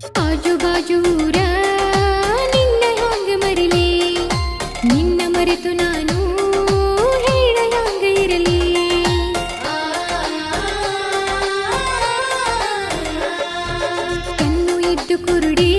ಆಜು ಬಾಜು ಊರ ನಿನ್ನ ಹ್ಯಾಂಗ ಮರಿಲಿ, ನಿನ್ನ ಮರೆತು ನಾನು ಹೇಳ ಹ್ಯಾಂಗ ಇರಲಿ. ಕಣ್ಣು ಇದ್ದು ಕುರುಡಿ